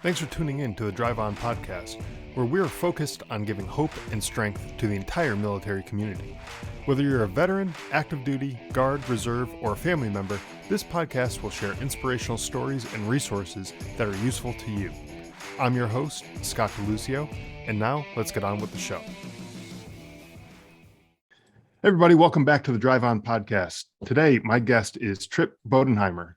Thanks for tuning in to the Drive On podcast, where we are focused on giving hope and strength to the entire military community. Whether you're a veteran, active duty, guard, reserve, or a family member, this podcast will share inspirational stories and resources that are useful to you. I'm your host, Scott DeLucio, and now let's get on with the show. Everybody, welcome back to the Drive On podcast. Today, my guest is Tripp Bodenheimer.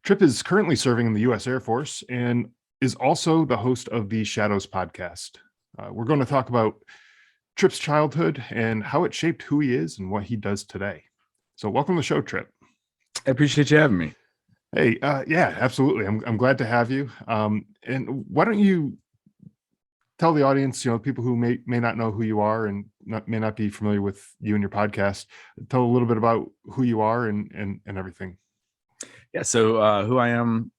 Tripp is currently serving in the U.S. Air Force and is also the host of the Shadows podcast. We're going to talk about Tripp's childhood and how it shaped who he is and what he does today. So welcome to the show, Tripp. I appreciate you having me. Hey, yeah, absolutely. I'm glad to have you. And why don't you tell the audience, people who may not know who you are and may not be familiar with you and your podcast, tell a little bit about who you are and everything. Yeah. So who I am,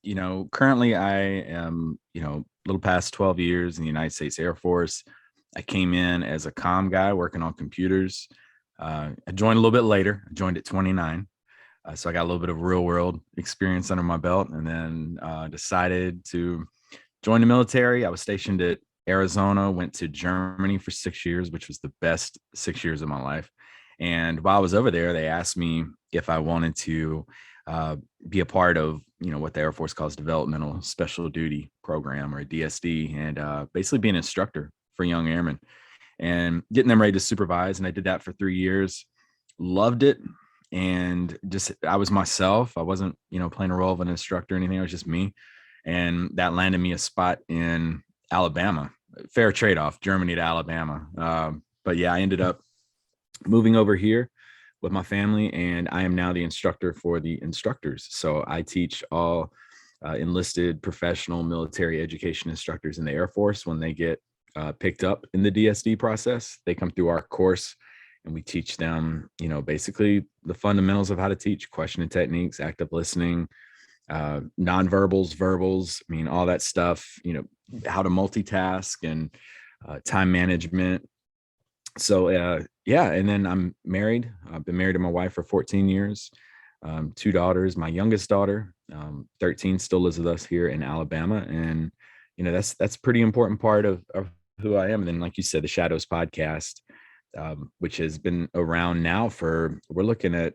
currently I am, a little past 12 years in the United States Air Force. I came in as a comm guy working on computers. I joined a little bit later. I joined at 29. So I got a little bit of real world experience under my belt, and then decided to join the military. I was stationed at Arizona, went to Germany for 6 years, which was the best 6 years of my life. And while I was over there, they asked me if I wanted to be a part of, what the Air Force calls Developmental Special Duty Program, or DSD, and basically be an instructor for young airmen and getting them ready to supervise. And I did that for 3 years, loved it. And I was myself. I wasn't, playing a role of an instructor or anything. I was just me. And that landed me a spot in Alabama. Fair trade-off, Germany to Alabama. But yeah, I ended up moving over here with my family, and I am now the instructor for the instructors. So I teach all enlisted professional military education instructors in the Air Force. When they get picked up in the DSD process, they come through our course, and we teach them, basically the fundamentals of how to teach, questioning techniques, active listening, nonverbals, verbals, all that stuff, how to multitask and time management. So, yeah. And then I'm married. I've been married to my wife for 14 years, 2 daughters. My youngest daughter, 13, still lives with us here in Alabama. And, that's a pretty important part of who I am. And then, like you said, the Shadows podcast, which has been around now we're looking at,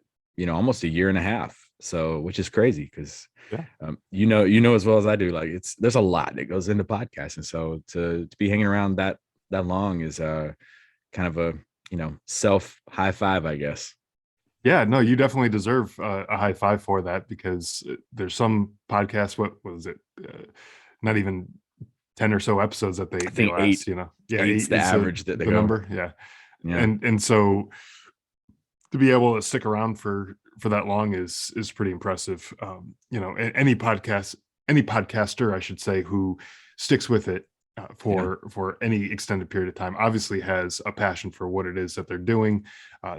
almost a year and a half. So, which is crazy because, as well as I do, like there's a lot that goes into podcasting. So to be hanging around that long is kind of a, self high five, I guess. Yeah, no, you definitely deserve a high five for that, because there's some podcasts, what was it? Not even 10 or so episodes that they last, 8. Yeah, 8's the average that they the go. Number. Yeah. And so to be able to stick around for that long is pretty impressive. Any podcaster, I should say, who sticks with it for any extended period of time obviously has a passion for what it is that they're doing.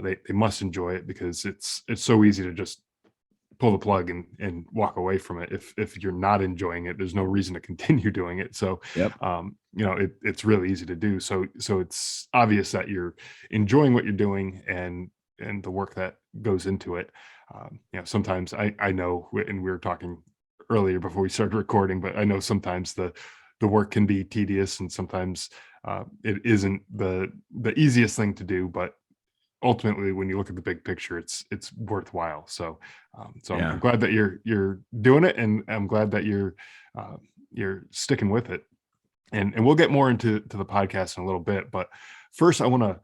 They must enjoy it, because it's so easy to just pull the plug and walk away from it. If you're not enjoying it, there's no reason to continue doing it. So, it's really easy to do. So it's obvious that you're enjoying what you're doing and the work that goes into it. Sometimes I know, and we were talking earlier before we started recording, but I know sometimes the work can be tedious, and sometimes it isn't the easiest thing to do, but ultimately, when you look at the big picture, it's worthwhile. So I'm glad that you're doing it, and I'm glad that you're sticking with it. And we'll get more into the podcast in a little bit, but first I want to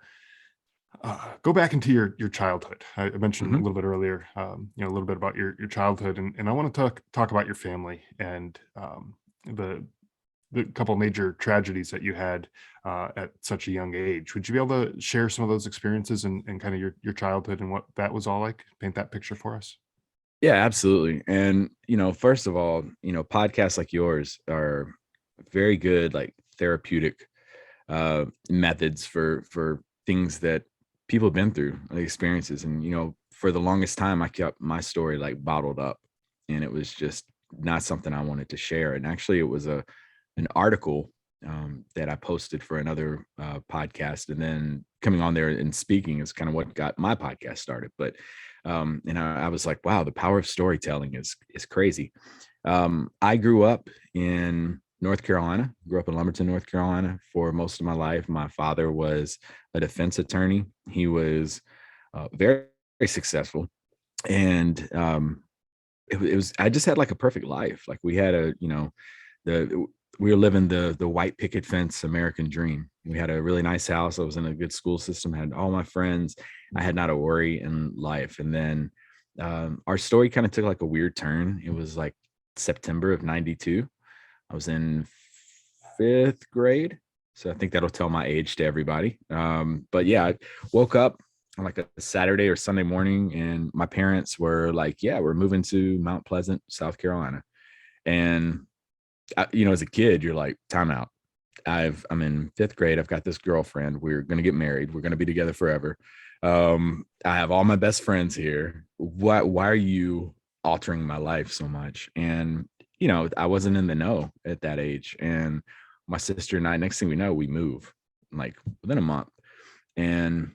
go back into your childhood. I mentioned a little bit earlier, a little bit about your childhood, and I want to talk about your family and the couple major tragedies that you had at such a young age. Would you be able to share some of those experiences and kind of your childhood and what that was all like? Paint that picture for us. Yeah, absolutely. And, first of all, podcasts like yours are very good, like therapeutic methods for things that people have been through, experiences. And, for the longest time, I kept my story like bottled up, and it was just not something I wanted to share. And actually, it was an article that I posted for another podcast, and then coming on there and speaking is kind of what got my podcast started. But and I was like, wow, the power of storytelling is crazy. I grew up in North Carolina. Grew up in Lumberton, North Carolina for most of my life. My father was a defense attorney. He was very, very successful. And it was, I just had like a perfect life. Like we had the, we were living the white picket fence American dream. We had a really nice house. I was in a good school system, had all my friends. I had not a worry in life. And then our story kind of took like a weird turn. It was like September of 92. I was in fifth grade. So I think that'll tell my age to everybody. But yeah, I woke up on like a Saturday or Sunday morning, and my parents were like, yeah, we're moving to Mount Pleasant, South Carolina. And as a kid, you're like, time out. I'm in fifth grade. I've got this girlfriend. We're going to get married. We're going to be together forever. I have all my best friends here. Why are you altering my life so much? And, I wasn't in the know at that age. And my sister and I, next thing we know, we move like within a month and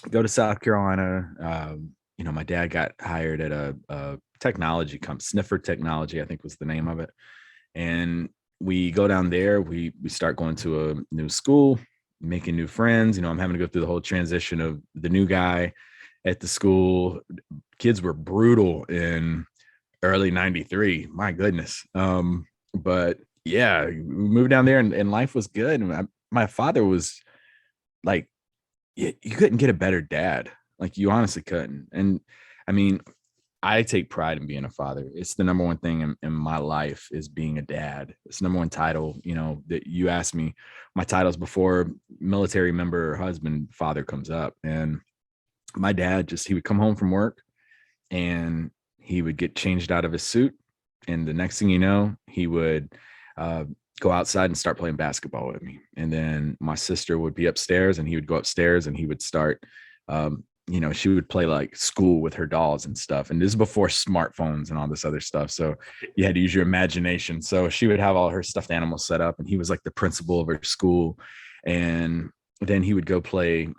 go to South Carolina. My dad got hired at a technology company, Sniffer Technology, I think was the name of it. And we go down there, we start going to a new school, making new friends. I'm having to go through the whole transition of the new guy at the school. Kids were brutal in early 93. My goodness. But yeah, we moved down there and life was good. And my father was like, you couldn't get a better dad. Like you honestly couldn't. And I mean, I take pride in being a father. It's the number one thing in my life is being a dad. It's the number one title, that you ask me. My titles before military member or husband, father comes up. And my dad he would come home from work and he would get changed out of his suit. And the next thing you know, he would go outside and start playing basketball with me. And then my sister would be upstairs and he would go upstairs and he would start she would play like school with her dolls and stuff. And this is before smartphones and all this other stuff. So you had to use your imagination. So she would have all her stuffed animals set up and he was like the principal of her school. And then he would go play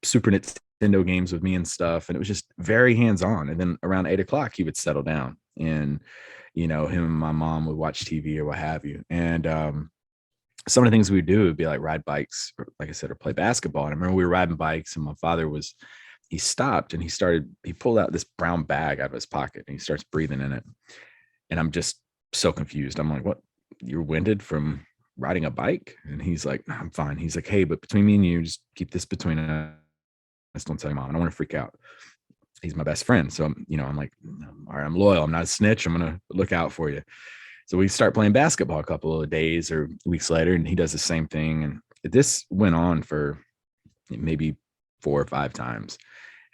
Super Nintendo games with me and stuff. And it was just very hands-on. And then around 8 o'clock, he would settle down and, him and my mom would watch TV or what have you. And some of the things we would do would be like ride bikes, or, like I said, or play basketball. And I remember we were riding bikes and my father he stopped and he pulled out this brown bag out of his pocket and he starts breathing in it. And I'm just so confused. I'm like, what? You're winded from riding a bike? And he's like, no, I'm fine. He's like, hey, but between me and you, just keep this between us. Don't tell your mom. I don't want to freak out. He's my best friend. So, I'm like, all right, I'm loyal. I'm not a snitch. I'm going to look out for you. So we start playing basketball a couple of days or weeks later, and he does the same thing. And this went on for maybe 4 or 5 times.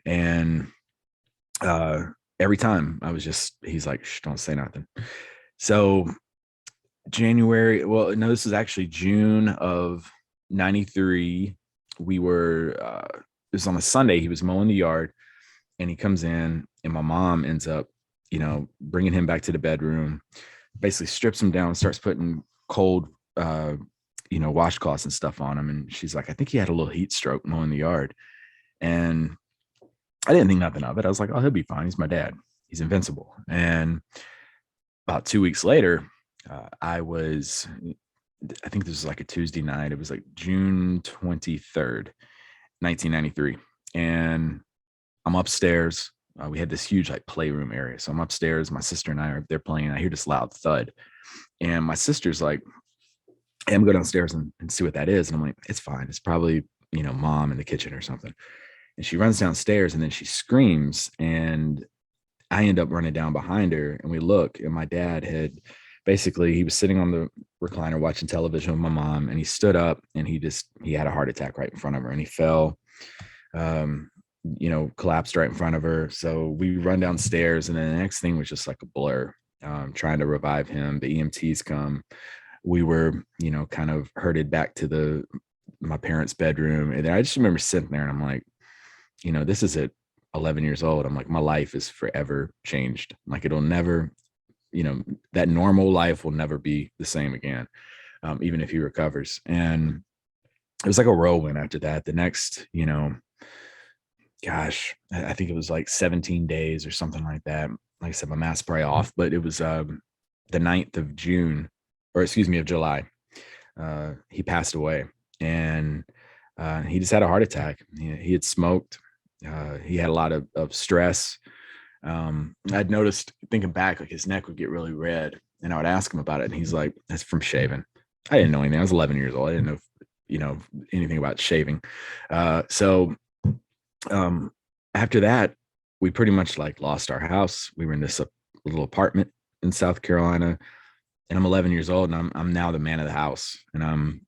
And every time he's like, shh, don't say nothing. So this is actually June of 93. We were, it was on a Sunday. He was mowing the yard and he comes in and my mom ends up, bringing him back to the bedroom, basically strips him down, starts putting cold, washcloths and stuff on him. And she's like, I think he had a little heat stroke mowing the yard. And I didn't think nothing of it. I was like, oh, he'll be fine. He's my dad. He's invincible. And about 2 weeks later, I think this was like a Tuesday night. It was like June 23rd, 1993. And I'm upstairs. We had this huge like playroom area. So I'm upstairs. My sister and I are there playing. I hear this loud thud. And my sister's like, hey, I'm going downstairs and see what that is. And I'm like, it's fine. It's probably, mom in the kitchen or something. And she runs downstairs and then she screams. And I end up running down behind her and we look, and my dad he was sitting on the recliner watching television with my mom, and he stood up and he had a heart attack right in front of her and he fell, collapsed right in front of her. So we run downstairs and then the next thing was just like a blur, trying to revive him. The EMTs come. We were, kind of herded back to my parents' bedroom. And then I just remember sitting there and I'm like, this is at 11 years old. I'm like, my life is forever changed. Like it'll never, that normal life will never be the same again, even if he recovers. And it was like a whirlwind after that. The next, I think it was like 17 days or something like that. Like I said, my math's probably off, but it was the 9th of June or excuse me, of July, he passed away, and he just had a heart attack. He had smoked. He had a lot of stress. I'd noticed, thinking back, like his neck would get really red, and I would ask him about it, and he's like, "That's from shaving." I didn't know anything. I was 11 years old. I didn't know, anything about shaving. So after that, we pretty much like lost our house. We were in this little apartment in South Carolina, and I'm 11 years old, and I'm now the man of the house, and I'm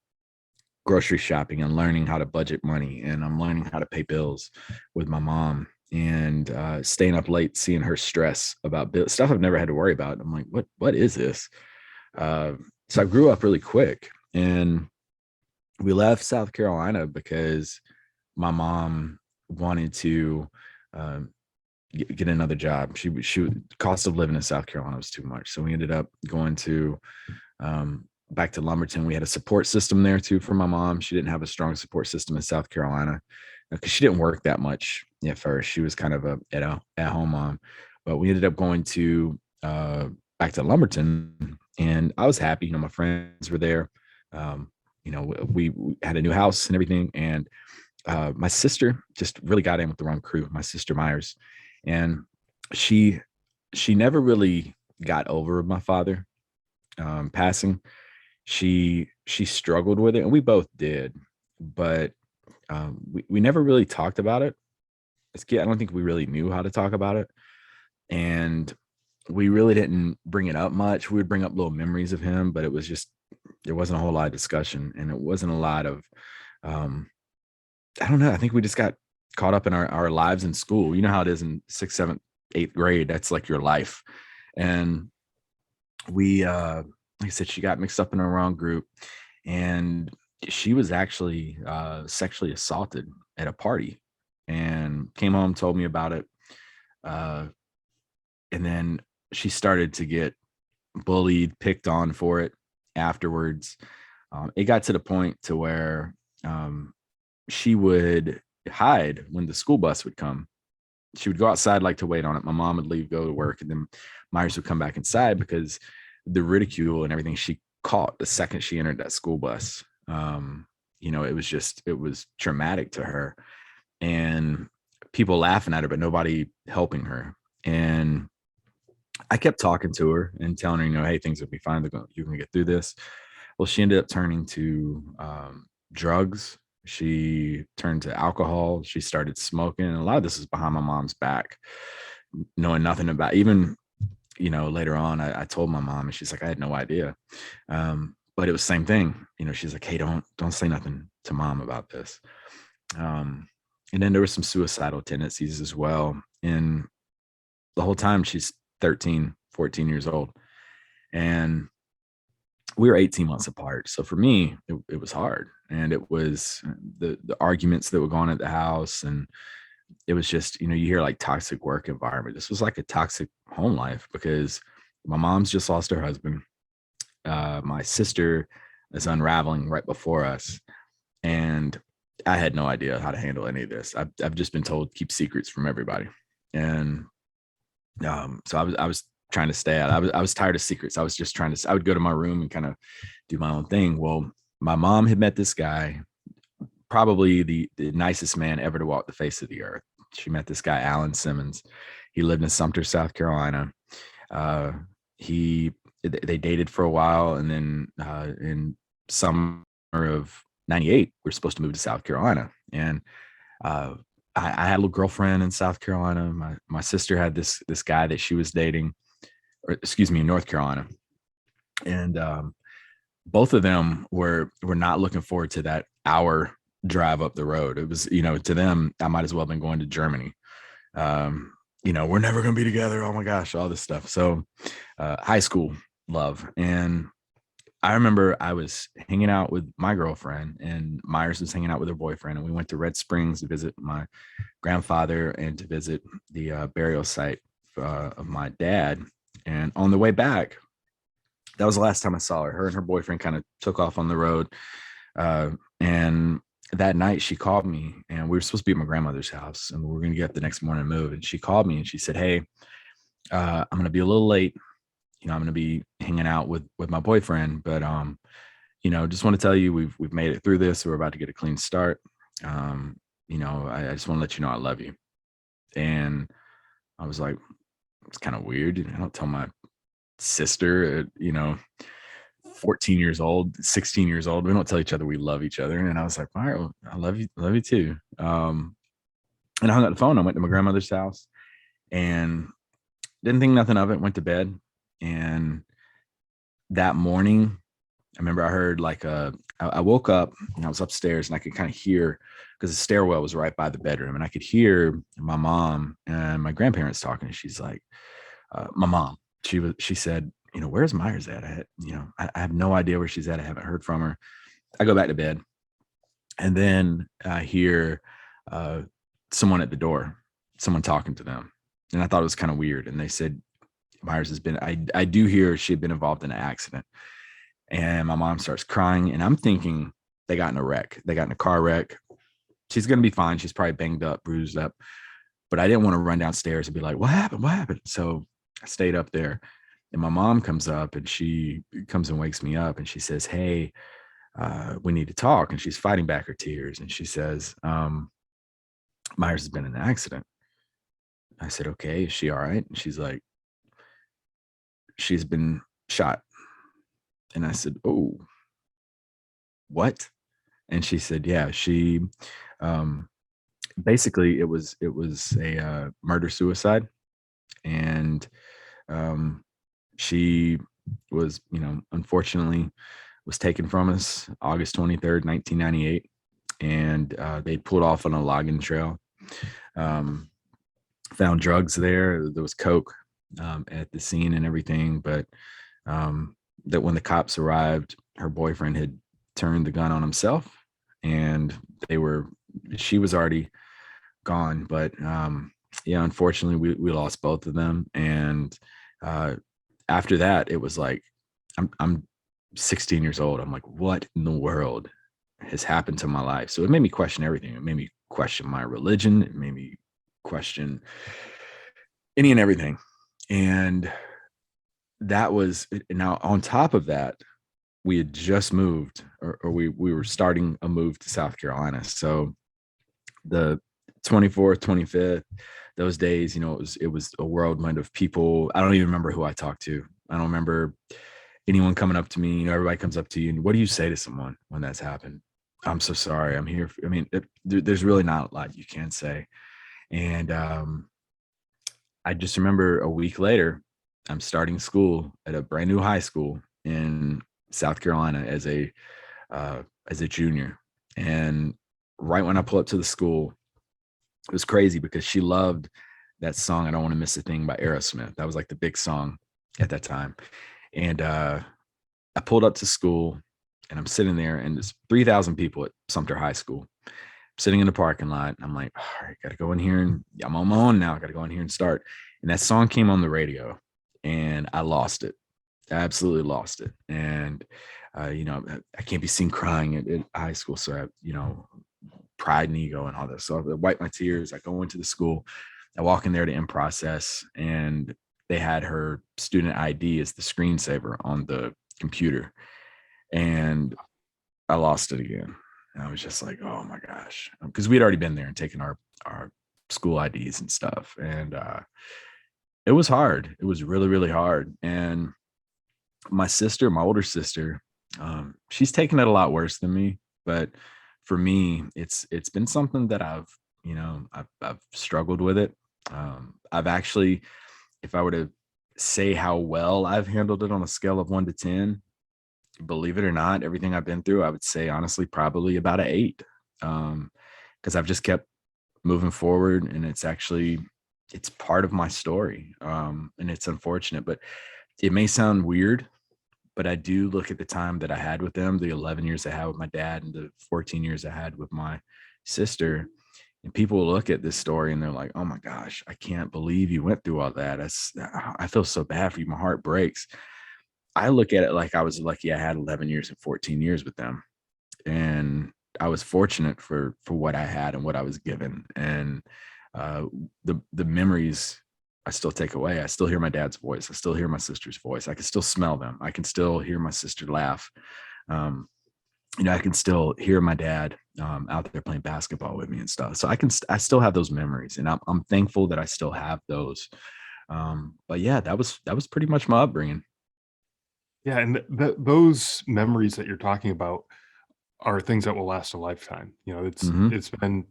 grocery shopping and learning how to budget money, and I'm learning how to pay bills with my mom, and staying up late seeing her stress about stuff I've never had to worry about. I'm like, what is this? So I grew up really quick, and we left South Carolina because my mom wanted to get another job. She cost of living in South Carolina was too much, so we ended up going to back to Lumberton. We had a support system there too for my mom. She didn't have a strong support system in South Carolina because she didn't work that much at first. She was kind of a at home mom, but we ended up going to back to Lumberton, and I was happy. My friends were there. We had a new house and everything, and my sister just really got in with the wrong crew. My sister Myers, and she never really got over my father passing. She struggled with it, and we both did, but we never really talked about it. I don't think we really knew how to talk about it, and we really didn't bring it up much. We would bring up little memories of him, but it was just, there wasn't a whole lot of discussion, and it wasn't a lot of I don't know. I think we just got caught up in our lives in school. You know how it is in 6th, 7th, 8th grade. That's like your life. And we, like I said, she got mixed up in a wrong group, and she was actually sexually assaulted at a party, and came home, told me about it. And then she started to get bullied, picked on for it afterwards. It got to the point to where she would hide when the school bus would come. She would go outside like to wait on it. My mom would leave, go to work, and then Myers would come back inside because the ridicule and everything she caught the second she entered that school bus. It was traumatic to her, and people laughing at her, but nobody helping her. And I kept talking to her and telling her, hey, things will be fine. You can get through this. Well, she ended up turning to drugs. She turned to alcohol. She started smoking. And a lot of this is behind my mom's back, knowing nothing about, even, later on, I told my mom, and she's like, I had no idea. But it was the same thing. She's like, hey, don't say nothing to mom about this. And then there were some suicidal tendencies as well. And the whole time she's 13, 14 years old. And we were 18 months apart. So for me, it was hard. And it was the arguments that were going on at the house. And it was just, you hear like toxic work environment. This was like a toxic home life because my mom's just lost her husband. My sister is unraveling right before us. And I had no idea how to handle any of this. I've just been told keep secrets from everybody. And so I was trying to stay out. I was tired of secrets. I was just I would go to my room and kind of do my own thing. Well, my mom had met this guy, probably the nicest man ever to walk the face of the earth. She met this guy, Alan Simmons. He lived in Sumter, South Carolina. They dated for a while, and then in summer of '98, we were supposed to move to South Carolina. And I had a little girlfriend in South Carolina. My sister had this guy that she was dating, or excuse me, in North Carolina. And both of them were not looking forward to that hour drive up the road. It was, to them, I might as well have been going to Germany. We're never going to be together. Oh my gosh, all this stuff. So high school love. And I remember I was hanging out with my girlfriend, and Myers was hanging out with her boyfriend, and we went to Red Springs to visit my grandfather and to visit the burial site of my dad. And on the way back, that was the last time I saw her. Her and her boyfriend kind of took off on the road. And that night she called me, and we were supposed to be at my grandmother's house, and we were going to get up the next morning and move. And she called me and she said, hey, I'm going to be a little late. I'm going to be hanging out with my boyfriend, but just want to tell you we've made it through this. We're about to get a clean start. Um, I just want to let you know I love you. And I was like, it's kind of weird. I don't tell my sister, 14 years old, 16 years old. We don't tell each other we love each other. And I was like, all right, well, I love you too. And I hung up the phone. I went to my grandmother's house and didn't think nothing of it. Went to bed. And that morning, I remember I heard I woke up and I was upstairs and I could kind of hear, because the stairwell was right by the bedroom, and I could hear my mom and my grandparents talking. And she's like, my mom, she said, where's Myers at? I have no idea where she's at. I haven't heard from her. I go back to bed, and then I hear someone at the door, someone talking to them. And I thought it was kind of weird. And they said, Myers has been, I do hear she had been involved in an accident. And my mom starts crying. And I'm thinking they got in a wreck. They got in a car wreck. She's going to be fine. She's probably banged up, bruised up. But I didn't want to run downstairs and be like, what happened? What happened? So I stayed up there. And my mom comes up and she comes and wakes me up. And she says, hey, we need to talk. And she's fighting back her tears. And she says, Myers has been in an accident. I said, okay, is she all right? And she's like, she's been shot. And I said, oh, what? And she said, yeah, she, basically it was a murder suicide. And she was, unfortunately was taken from us August 23rd, 1998. And they pulled off on a logging trail. Found drugs there. There was coke at the scene and everything. But that when the cops arrived, her boyfriend had turned the gun on himself, and she was already gone. But unfortunately, we lost both of them. And after that, it was like, I'm 16 years old. I'm like, what in the world has happened to my life? So it made me question everything. It made me question my religion. It made me question any and everything. And that was, now on top of that, we had just moved, or we were starting a move to South Carolina. So the 24th, 25th, those days, it was a whirlwind of people. I don't even remember who I talked to. I don't remember anyone coming up to me. Everybody comes up to you, and what do you say to someone when that's happened? I'm so sorry. I'm here. There's really not a lot you can say. And I just remember a week later, I'm starting school at a brand new high school in South Carolina as a junior. And right when I pull up to the school, it was crazy because she loved that song, I Don't Want to Miss a Thing by Aerosmith. That was like the big song at that time. And I pulled up to school, and I'm sitting there, and there's 3,000 people at Sumter High School. I'm sitting in the parking lot. I'm like, all right, got to go in here, and I'm on my own now. I got to go in here and start. And that song came on the radio, and I lost it. I absolutely lost it. And, I can't be seen crying at high school. So, pride and ego and all this. So I wipe my tears. I go into the school. I walk in there to in process, and they had her student ID as the screensaver on the computer. And I lost it again. And I was just like, oh my gosh. Because we'd already been there and taken our school IDs and stuff. And it was hard. It was really, really hard. And my older sister, she's taken it a lot worse than me. But for me, it's been something that I've struggled with it. I've actually, if I were to say how well I've handled it on a scale of 1 to 10, believe it or not, everything I've been through, I would say honestly, probably about an 8. Because I've just kept moving forward, and it's part of my story. And it's unfortunate, but it may sound weird, but I do look at the time that I had with them, the 11 years I had with my dad and the 14 years I had with my sister. And people look at this story and they're like, oh my gosh, I can't believe you went through all that. I feel so bad for you. My heart breaks. I look at it like I was lucky I had 11 years and 14 years with them. And I was fortunate for what I had and what I was given. And the memories I still take away. I still hear my dad's voice. I still hear my sister's voice. I can still smell them. I can still hear my sister laugh. Um, I can still hear my dad out there playing basketball with me and stuff. So I still have those memories, and I'm thankful that I still have those. But yeah, that was pretty much my upbringing. Yeah, and those memories that you're talking about are things that will last a lifetime. Hmm. It's been,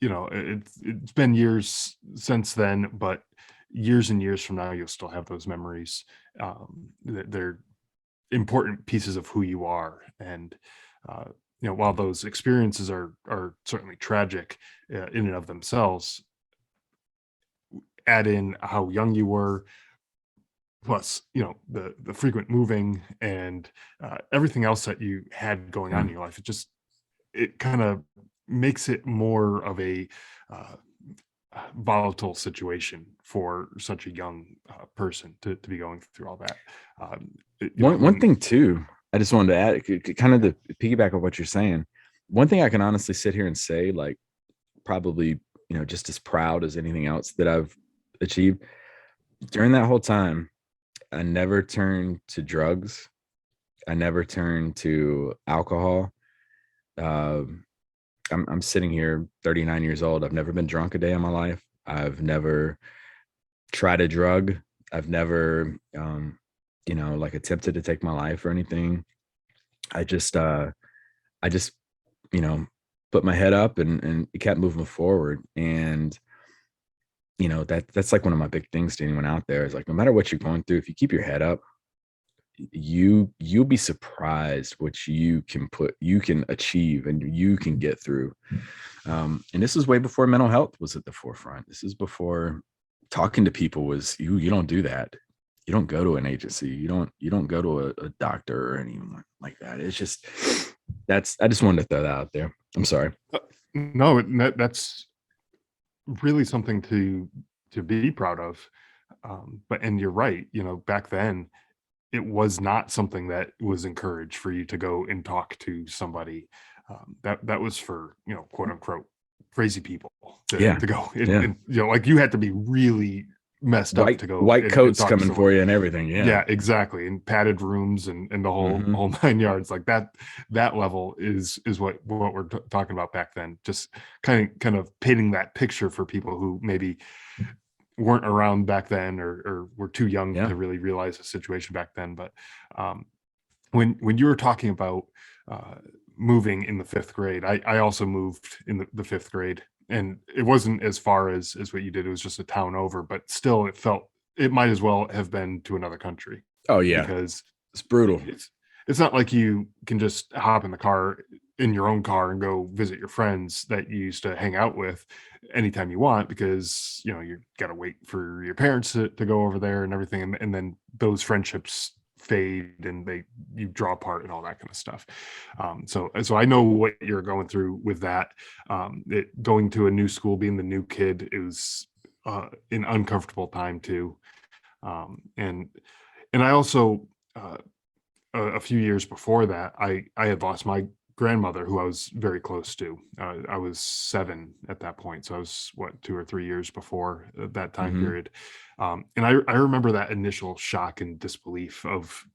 it's been years since then, but years and years from now, you'll still have those memories. They're important pieces of who you are, and uh, while those experiences are certainly tragic in and of themselves, add in how young you were, plus the frequent moving and everything else that you had going on Yeah. in your life. It kind of makes it more of a uh, volatile situation for such a young person to be going through all that. One When thing too, I just wanted to add, kind of the piggyback of what you're saying. One thing I can honestly sit here and say, like, probably, just as proud as anything else that I've achieved during that whole time. I never turned to drugs. I never turned to alcohol. Um, I'm sitting here 39 years old. I've never been drunk a day in my life. I've never tried a drug. I've never, like attempted to take my life or anything. I just, uh, I just, you know, put my head up and kept moving forward. And, that's like one of my big things to anyone out there is like, no matter what you're going through, if you keep your head up, you'll be surprised what you can achieve and you can get through. And this is way before mental health was at the forefront. This is before talking to people was you don't do that. You don't go to an agency. You don't go to a doctor or anyone like that. It's just I just wanted to throw that out there. I'm sorry. no, that's really something to be proud of. But and you're right. Back then it was not something that was encouraged for you to go and talk to somebody. That was for quote unquote crazy people to Yeah. to go Yeah. and like you had to be really messed up White to go white and coats talk to coming someone. for you and everything. Yeah. Yeah, exactly, and padded rooms and the whole Hmm. whole nine yards. Like that level is what we're talking about back then. Just kind of painting that picture for people who maybe weren't around back then or were too young Yeah. to really realize the situation back then. But um, when you were talking about uh, moving in the fifth grade, I also moved in the fifth grade, and it wasn't as far as what you did. It was just a town over, but still, it might as well have been to another country Oh yeah. because It's brutal. it's not like you can just hop in the car in your own car and go visit your friends that you used to hang out with anytime you want because you got to wait for your parents to go over there and everything, and then those friendships fade and you draw apart and all that kind of stuff. So I know what you're going through with that. Going to a new school, being the new kid, it was an uncomfortable time too. And I also a few years before that, I had lost my grandmother, who I was very close to. I was 7 at that point, so I was what 2 or 3 years before that time Hmm. period. And I remember that initial shock and disbelief of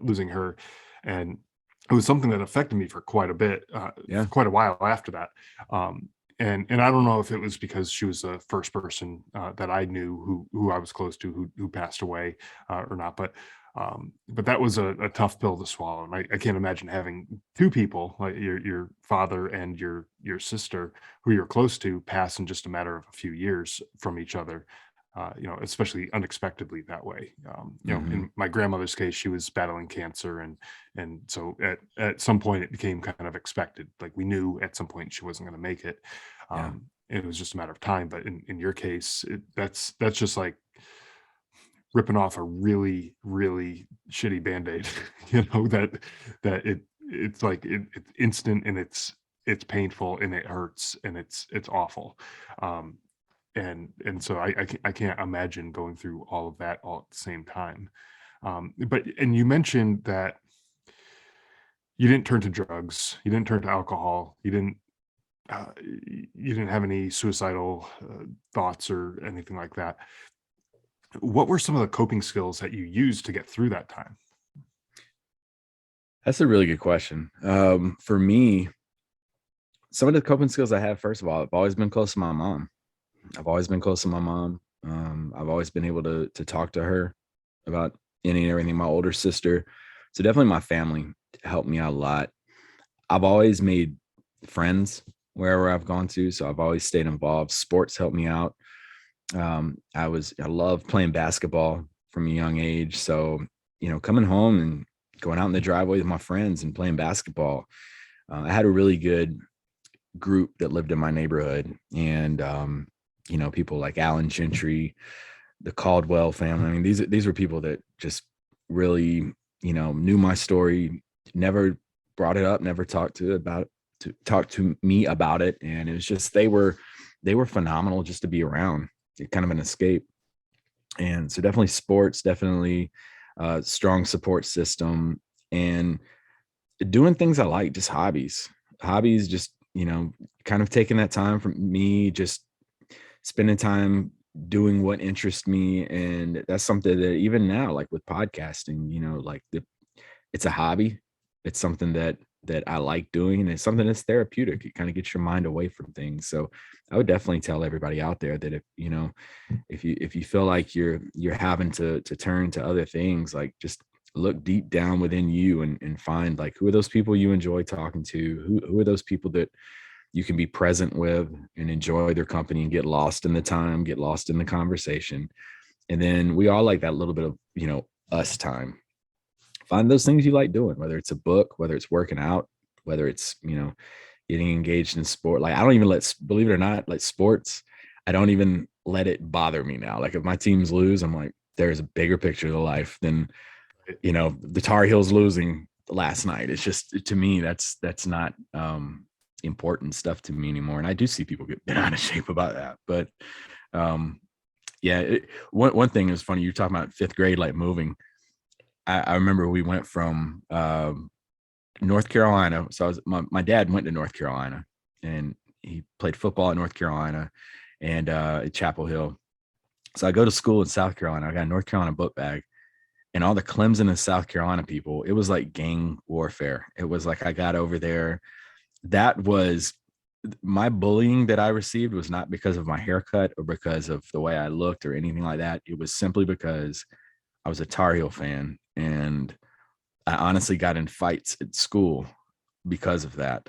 losing her, and it was something that affected me for quite a bit, Yeah. for quite a while after that. Um, and I don't know if it was because she was the first person that I knew who I was close to who passed away or not, but that was a tough pill to swallow, and I can't imagine having two people like your father and your sister who you're close to pass in just a matter of a few years from each other. Especially unexpectedly that way. Hmm. In my grandmother's case, she was battling cancer, and so at some point it became kind of expected. Like we knew at some point she wasn't going to make it. Yeah. It was just a matter of time. But in your case, that's just like ripping off a really, really shitty Band-Aid, it's like it's instant and it's painful and it hurts and it's awful. Um, and so I can't imagine going through all of that all at the same time. But and you mentioned that you didn't turn to drugs, you didn't turn to alcohol, you didn't you didn't have any suicidal thoughts or anything like that. What were some of the coping skills that you used to get through that time? That's a really good question. For me, some of the coping skills I have, first of all, I've always been close to my mom. I've always been close to my mom. I've always been able to talk to her about any and everything. My older sister, so definitely my family helped me out a lot. I've always made friends wherever I've gone to, so I've always stayed involved. Sports helped me out. I love playing basketball from a young age. So, coming home and going out in the driveway with my friends and playing basketball. I had a really good group that lived in my neighborhood, and people like Alan Gentry, the Caldwell family. I mean, these were people that just really, knew my story, never brought it up, never talked to talk to me about it. And it was just, they were phenomenal just to be around, kind of an escape. And so definitely sports, definitely strong support system, and doing things I like, just hobbies, just, kind of taking that time from me, just spending time doing what interests me. And that's something that even now, like with podcasting, like it's a hobby. It's something that I like doing, and it's something that's therapeutic. It kind of gets your mind away from things. So I would definitely tell everybody out there that if you feel like you're having to turn to other things, like just look deep down within you and find, like, who are those people you enjoy talking to, who are those people that you can be present with and enjoy their company and get lost in the time, get lost in the conversation. And then we all like that little bit of, us time. Find those things you like doing, whether it's a book, whether it's working out, whether it's, getting engaged in sport. Like, I don't even believe it or not, like sports, I don't even let it bother me now. Like, if my teams lose, I'm like, there's a bigger picture to life than, the Tar Heels losing last night. It's just, to me, that's not important stuff to me anymore. And I do see people get bent out of shape about that. But yeah, one thing is funny. You're talking about fifth grade, like moving. I remember we went from North Carolina. So my dad went to North Carolina, and he played football at North Carolina and at Chapel Hill. So I go to school in South Carolina. I got a North Carolina book bag, and all the Clemson and South Carolina people, it was like gang warfare. It was like, I got over there. That was my bullying that I received was not because of my haircut or because of the way I looked or anything like that. It was simply because I was a Tar Heel fan, and I honestly got in fights at school because of that.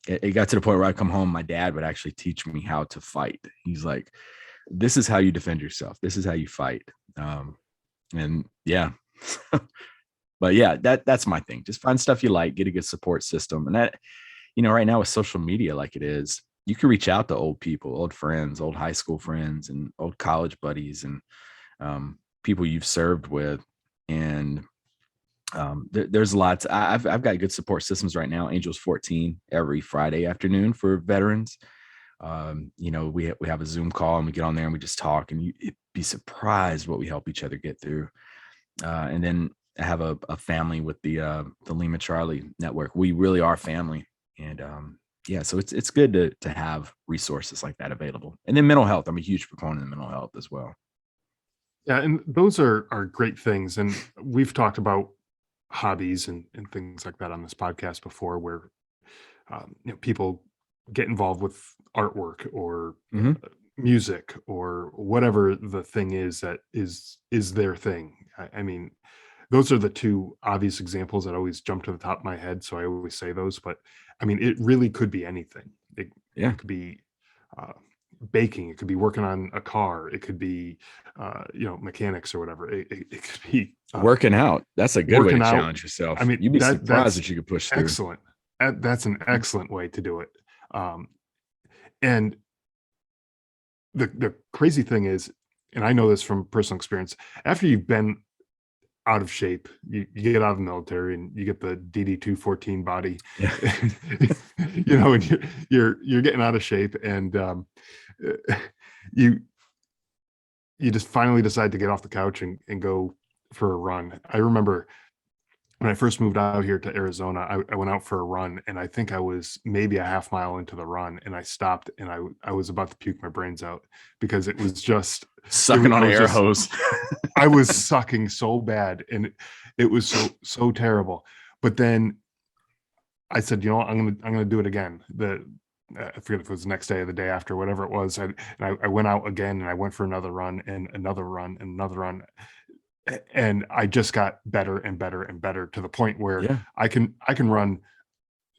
It got to the point where I come home, my dad would actually teach me how to fight. He's like, this is how you defend yourself. This is how you fight. And yeah, but yeah, that's my thing. Just find stuff you like, get a good support system. And that, right now with social media, like it is, you can reach out to old people, old friends, old high school friends, and old college buddies, and people you've served with. And there's lots. I've got good support systems right now. Angels 14 every Friday afternoon for veterans. We have a Zoom call, and we get on there and we just talk, and you'd be surprised what we help each other get through. And then I have a family with the Lima Charlie network. We really are family. And yeah, so it's good to have resources like that available. And then mental health. I'm a huge proponent of mental health as well. Yeah, and those are great things. And we've talked about hobbies and things like that on this podcast before, where people get involved with artwork or Mhm. music or whatever the thing is that is their thing. I mean, those are the two obvious examples that always jump to the top of my head, so I always say those. But I mean, it really could be anything. Yeah. It could be uh, baking. It could be working on a car. It could be mechanics or whatever. It could be Working out. That's a good way to working out. challenge I yourself. mean, You'd be surprised what you could push through. excellent. That's an excellent way to do it. Um, and the crazy thing is, and I know this from personal experience, after you've been out of shape, you get out of the military and you get the DD 214 body, Yeah. and you're getting out of shape, and you you just finally decide to get off the couch and go for a run. I remember when I first moved out here to Arizona, I went out for a run, and I think I was maybe a half mile into the run, and I stopped, and I was about to puke my brains out because it was just Sucking on I an was air just hose. I was sucking so bad, and it was so terrible. But then I said, you know what, I'm gonna do it again. I forget if it was the next day or the day after, whatever it was. I went out again, and I went for another run and another run and another run, and I just got better and better and better to the point where Yeah. I can run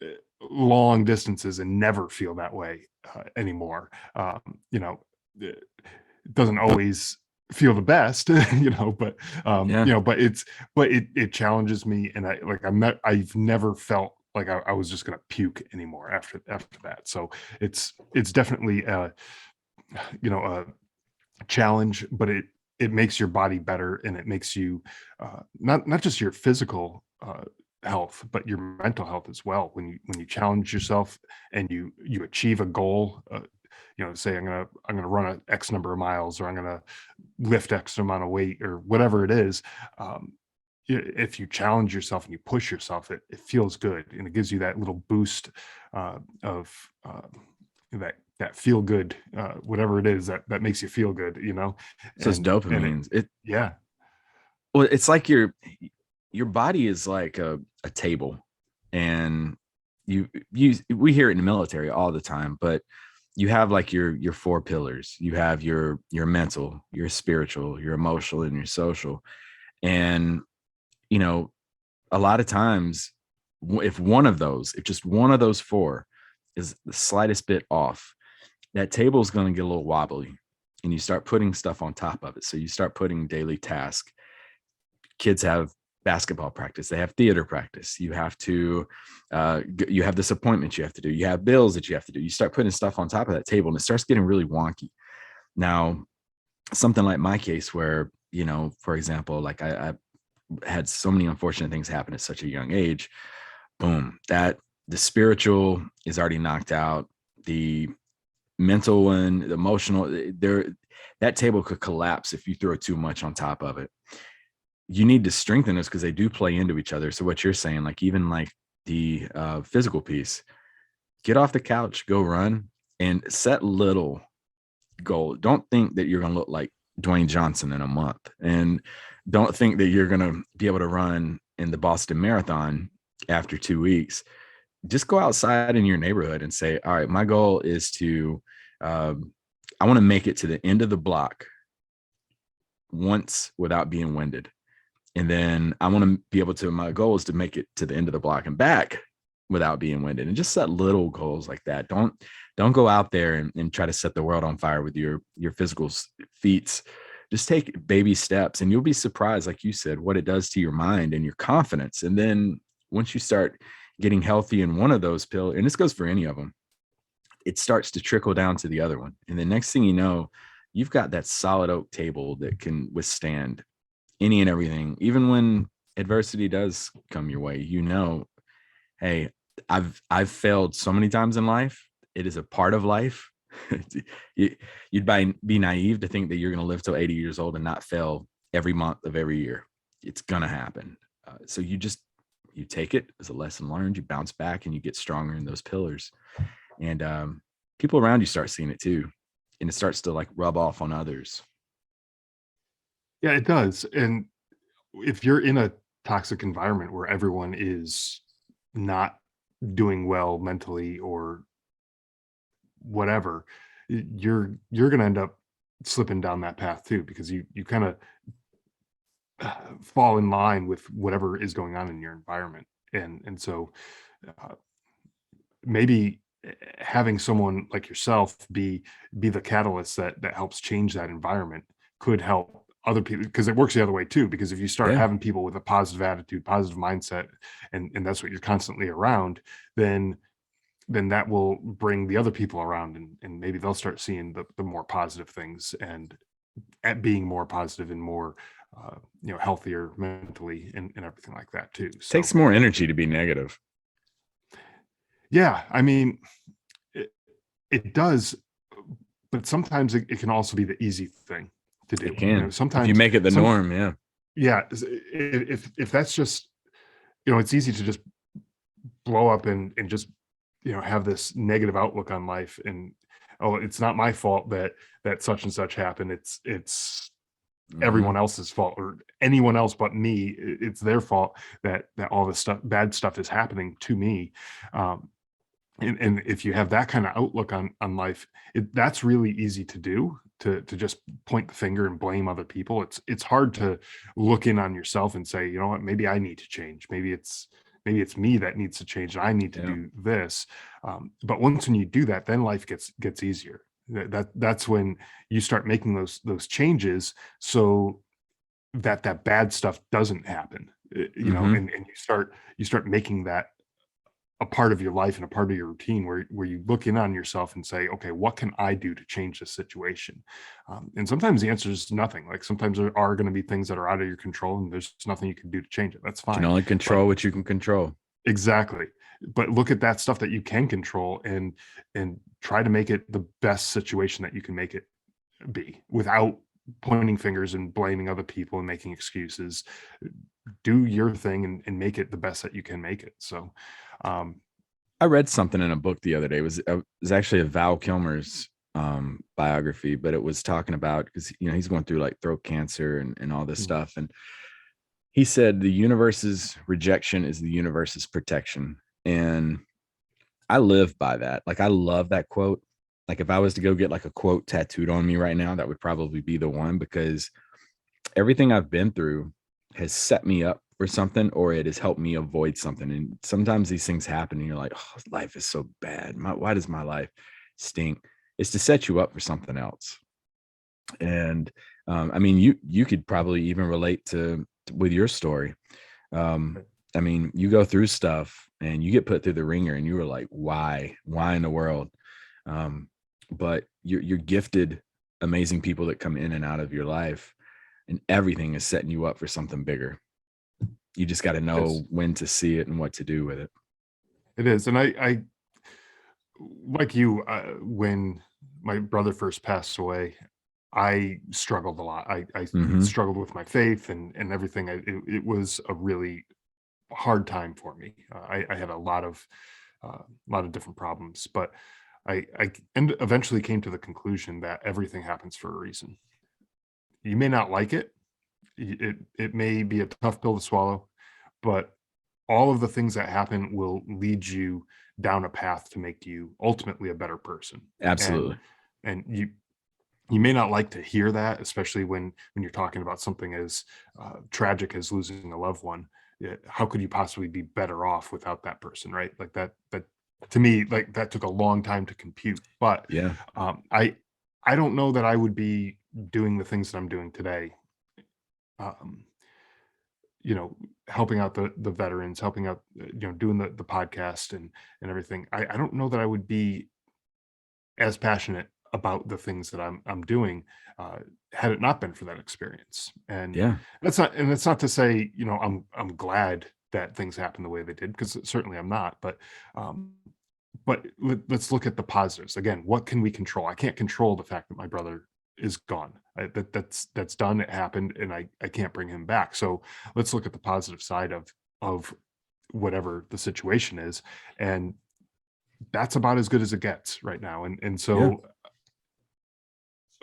uh, long distances and never feel that way anymore. You know, it doesn't always feel the best, Yeah. but it challenges me, and I've never felt like I was just gonna puke anymore after that. So it's definitely a challenge, but it makes your body better, and it makes you not just your physical health, but your mental health as well. When you challenge yourself and you achieve a goal, say I'm gonna run a X number of miles, or I'm gonna lift X amount of weight, or whatever it is. um, if you challenge yourself and you push yourself, it feels good, and it gives you that little boost of that feel good, whatever it is that makes you feel good, So it's and dopamines. It yeah, Well, it's like your body is like a table, and we hear it in the military all the time, but you have like your four pillars. You have your mental, your spiritual, your emotional, and your social. And you know, a lot of times, if just one of those four is the slightest bit off, that table is going to get a little wobbly, and you start putting stuff on top of it. So you start putting daily tasks. Kids have basketball practice, they have theater practice, you have to you have this appointment you have to do, you have bills that you have to do. You start putting stuff on top of that table, and it starts getting really wonky. Now, something like my case where, for example, like I had so many unfortunate things happen at such a young age. Boom, that the spiritual is already knocked out, the mental and the emotional, there, that table could collapse if you throw too much on top of it. You need to strengthen this because they do play into each other. So what you're saying, like even like the physical piece, get off the couch, go run, and set little goal. Don't think that you're going to look like Dwayne Johnson in a month, and don't think that you're going to be able to run in the Boston Marathon after 2 weeks. Just go outside in your neighborhood and say, all right, my goal is to I want to make it to the end of the block once without being winded. And then I want to be able to, my goal is to make it to the end of the block and back without being winded. And just set little goals like that. Don't go out there and try to set the world on fire with your physical feats. Just take baby steps, and you'll be surprised, like you said, what it does to your mind and your confidence. And then once you start getting healthy in one of those pills, and this goes for any of them, it starts to trickle down to the other one. And the next thing you know, you've got that solid oak table that can withstand any and everything. Even when adversity does come your way, hey, I've failed so many times in life. It is a part of life. You'd be naive to think that you're going to live till 80 years old and not fail every month of every year. It's going to happen. So you take it as a lesson learned, you bounce back, and you get stronger in those pillars. And people around you start seeing it too, and it starts to like rub off on others. yeah, it does. And if you're in a toxic environment where everyone is not doing well mentally or whatever, you're going to end up slipping down that path too, because you kind of fall in line with whatever is going on in your environment. And so uh, maybe having someone like yourself be the catalyst that helps change that environment could help other people, because it works the other way too. Because if you start Yeah. having people with a positive attitude, positive mindset, and that's what you're constantly around, then that will bring the other people around, and maybe they'll start seeing the more positive things, and at being more positive and more healthier mentally, and everything like that too. So Takes more energy to be negative. yeah, I mean, it does, but sometimes it can also be the easy thing to do. It can, if you Sometimes make it the norm. Yeah. yeah, if that's just it's easy to just blow up and just, have this negative outlook on life, and, oh, it's not my fault that such and such happened. It's Hmm. everyone else's fault, or anyone else but me. It's their fault that all this bad stuff is happening to me. Um, and if you have that kind of outlook on life, that's really easy to do, to just point the finger and blame other people. It's hard to look in on yourself and say, you know what, maybe I need to change. Maybe it's me that needs to change, and I need to Yeah. do this. But once when you do that, then life gets easier. That's when you start making those changes, so that bad stuff doesn't happen. Hmm. And you start making that a part of your life and a part of your routine, where you look in on yourself and say, okay, what can I do to change this situation? And sometimes the answer is nothing. Like, sometimes there are going to be things that are out of your control, and there's nothing you can do to change it. That's Can fine. only But control what you can control. exactly. But look at that stuff that you can control, and try to make it the best situation that you can make it be, without pointing fingers and blaming other people and making excuses. Do your thing, and make it the best that you can make it. So, um, I read something in a book the other day. It was actually a Val Kilmer's biography, but it was talking about, because he's going through like throat cancer and all this mm, stuff, and he said the universe's rejection is the universe's protection, and I live by that. Like, I love that quote. Like, if I was to go get like a quote tattooed on me right now, that would probably be the one, because everything I've been through has set me up for something, or it has helped me avoid something. And sometimes these things happen and you're like, oh, life is so bad. Why does my life stink? It's to set you up for something else. And I mean, you could probably even relate to with your story. Um, I mean, you go through stuff and you get put through the ringer, and you were like, why in the world? Um, but you're gifted amazing people that come in and out of your life, and everything is setting you up for something bigger. You just got to it is. know when to see it and what to do with it. It is. And I like you, when my brother first passed away, I struggled a lot. I Hmm. struggled with my faith and everything. It was a really hard time for me. I had a lot of different problems, but and eventually came to the conclusion that everything happens for a reason. You may not like it. It may be a tough pill to swallow, but all of the things that happen will lead you down a path to make you ultimately a better person. And Absolutely. and you may not like to hear that, especially when you're talking about something as tragic as losing a loved one. How could you possibly be better off without that person, right? Like that to me, like, that took a long time to compute. But Yeah. I don't know that I would be doing the things that I'm doing today. Um, you know, helping out the veterans, helping out, doing the podcast and everything. I don't know that I would be as passionate about the things that I'm doing, uh, had it not been for that experience. And Yeah. that's not to say, I'm glad that things happened the way they did, because certainly I'm not. But let's look at the positives again. What can we control? I can't control the fact that my brother is gone. That's done. It happened, and I can't bring him back. So let's look at the positive side of whatever the situation is, and that's about as good as it gets right now. And Yeah. so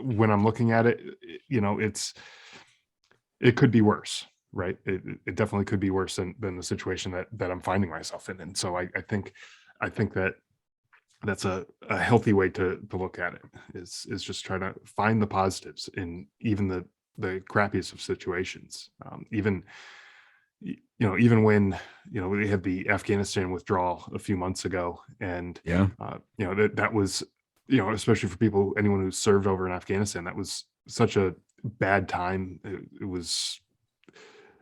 when I'm looking at it, it could be worse, right? It definitely could be worse than the situation that I'm finding myself in. And so I think that that's a healthy way to look at it, is just try to find the positives in even the crappiest of situations. Even when we had the Afghanistan withdrawal a few months ago, and Yeah. that was, especially for people, anyone who served over in Afghanistan, that was such a bad time. It was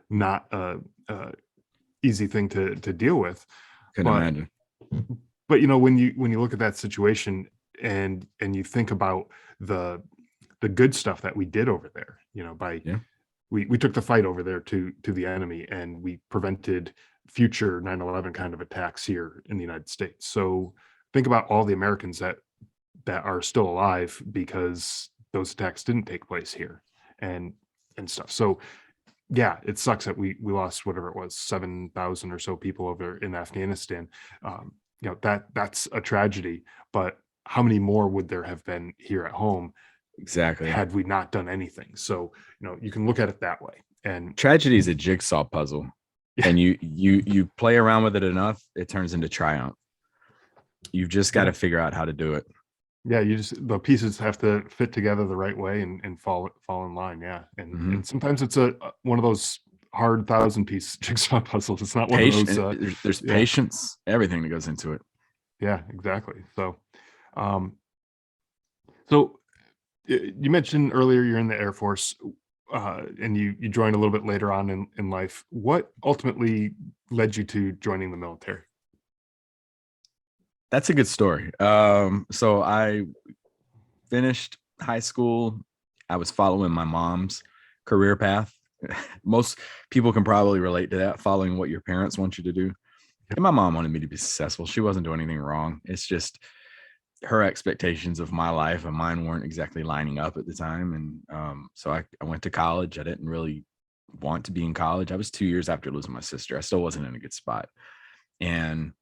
not a easy thing to deal with. Couldn't but imagine. when you look at that situation, and you think about the the good stuff that we did over there, by Yeah. we took the fight over there to the enemy, and we prevented future 9/11 kind of attacks here in the United States. So think about all the Americans that are still alive because those attacks didn't take place here, and stuff. So yeah, it sucks that we lost whatever it was, 7,000 or so people over in Afghanistan. That's a tragedy, but how many more would there have been here at home Exactly. had we not done anything? So, you can look at it that way. And Tragedy is a jigsaw puzzle, yeah, and you play around with it enough, it turns into triumph. You've just got yeah, to figure out how to do it. yeah, the pieces have to fit together the right way and fall in line. Yeah. And Hmm. sometimes it's one of those hard 1,000 piece jigsaw puzzles. It's not one of those There's yeah, patience, everything that goes into it. yeah, exactly. Um so you mentioned earlier you're in the Air Force, and you joined a little bit later on in life. What ultimately led you to joining the military? That's a good story. So I finished high school. I was following my mom's career path. Most people can probably relate to that, following what your parents want you to do. And my mom wanted me to be successful. She wasn't doing anything wrong. It's just her expectations of my life and mine weren't exactly lining up at the time. And so I went to college. I didn't really want to be in college. I was 2 years after losing my sister. I still wasn't in a good spot. And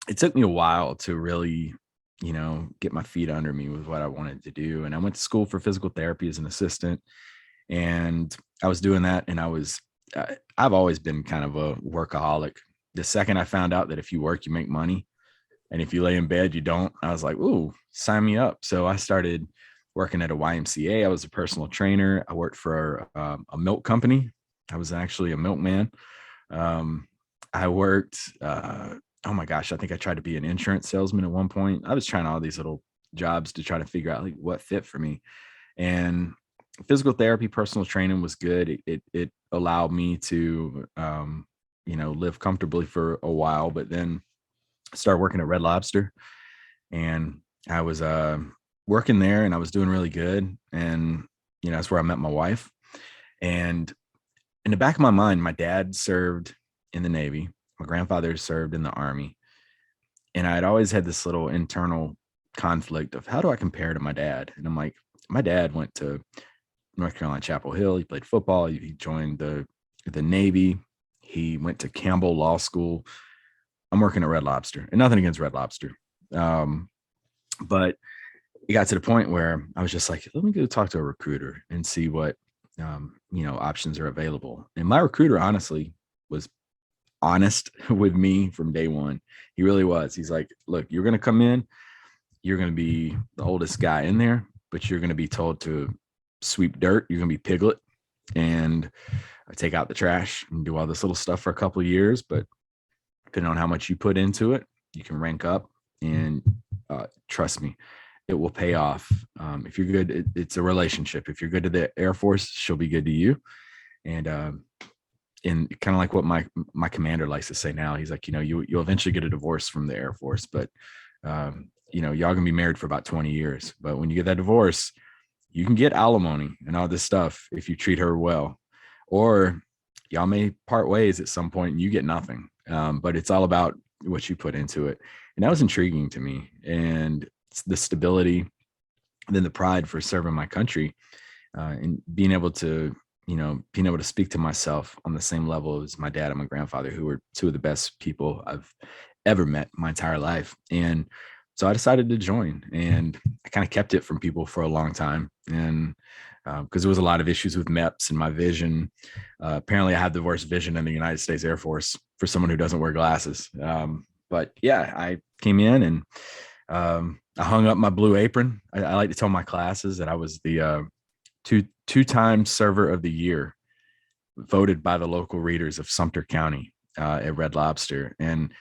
it took me a while to really, get my feet under me with what I wanted to do. And I went to school for physical therapy as an assistant. And I was doing that. And I've always been kind of a workaholic. The second I found out that if you work, you make money, and if you lay in bed, you don't, I was like, ooh, sign me up. So I started working at a YMCA. I was a personal trainer. I worked for a milk company. I was actually a milkman. Um, I worked, oh my gosh, I think I tried to be an insurance salesman at one point. I was trying all these little jobs to try to figure out like what fit for me. And physical therapy, personal training was good. It allowed me to, live comfortably for a while, but then started working at Red Lobster, and I was working there, and I was doing really good. And that's where I met my wife. And in the back of my mind, my dad served in the Navy. My grandfather served in the Army, and I had always had this little internal conflict of how do I compare to my dad? And I'm like, my dad went to North Carolina Chapel Hill. He played football. He joined the Navy. He went to Campbell Law School. I'm working at Red Lobster, and nothing against Red Lobster. Um, but it got to the point where I was just like, let me go talk to a recruiter and see what, options are available. And my recruiter, honestly, was honest with me from day one. He really was. He's like, look, you're going to come in, you're going to be the oldest guy in there, but you're going to be told to sweep dirt. You're going to be Piglet and take out the trash and do all this little stuff for a couple of years. But depending on how much you put into it, you can rank up. And trust me, it will pay off. If you're good, it's a relationship. If you're good to the Air Force, she'll be good to you. And kind of like what my commander likes to say now, he's like, you'll eventually get a divorce from the Air Force, but y'all gonna be married for about 20 years. But when you get that divorce, you can get alimony and all this stuff if you treat her well, or y'all may part ways at some point and you get nothing. But it's all about what you put into it. And that was intriguing to me. And the stability, and then the pride for serving my country, and being able to speak to myself on the same level as my dad and my grandfather, who were two of the best people I've ever met my entire life. And so I decided to join, and I kind of kept it from people for a long time. And because there was a lot of issues with MEPS and my vision. Apparently I have the worst vision in the United States Air Force for someone who doesn't wear glasses. But yeah, I came in, and I hung up my blue apron. I like to tell my classes that I was the two-time server of the year, voted by the local readers of Sumter County at Red Lobster. And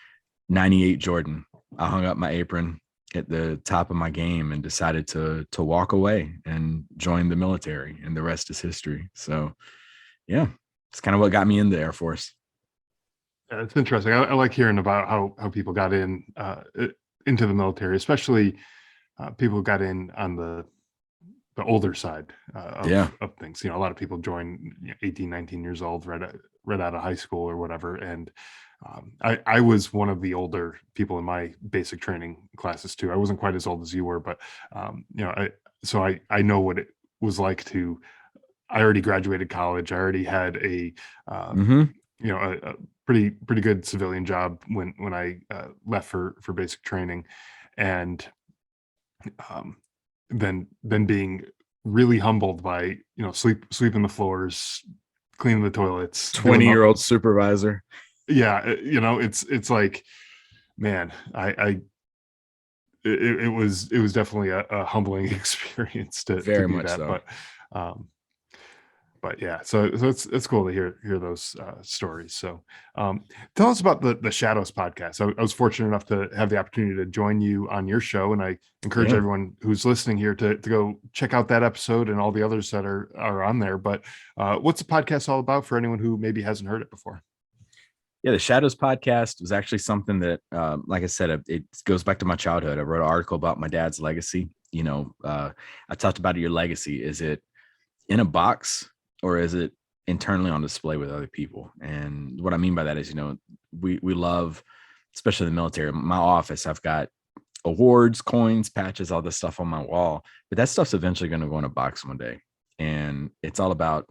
98 Jordan, I hung up my apron at the top of my game and decided to walk away and join the military, and the rest is history. So yeah, it's kind of what got me in the Air Force. Yeah, it's interesting. I like hearing about how people got into the military, especially people who got in on the older side Yeah. of things. A lot of people join 18, 19 years old, right out of high school or whatever. And I was one of the older people in my basic training classes too. I wasn't quite as old as you were, but I know what it was like to I already graduated college. I already had Mm-hmm. a pretty good civilian job when I left for basic training, and um, then being really humbled by sweeping the floors, cleaning the toilets, doing 20-year-old supervisor. yeah, it's like, man, it was definitely a humbling experience to Very do much that, so. um, but yeah, so it's cool to hear those stories. So, tell us about the Shadows podcast. I was fortunate enough to have the opportunity to join you on your show, and I encourage Yeah. everyone who's listening here to go check out that episode and all the others that are on there. But what's the podcast all about for anyone who maybe hasn't heard it before? Yeah, the Shadows podcast was actually something that, like I said, it goes back to my childhood. I wrote an article about my dad's legacy. I talked about your legacy. Is it in a box, or is it internally on display with other people? And what I mean by that is, we love, especially the military. My office, I've got awards, coins, patches, all this stuff on my wall, but that stuff's eventually going to go in a box one day. And it's all about,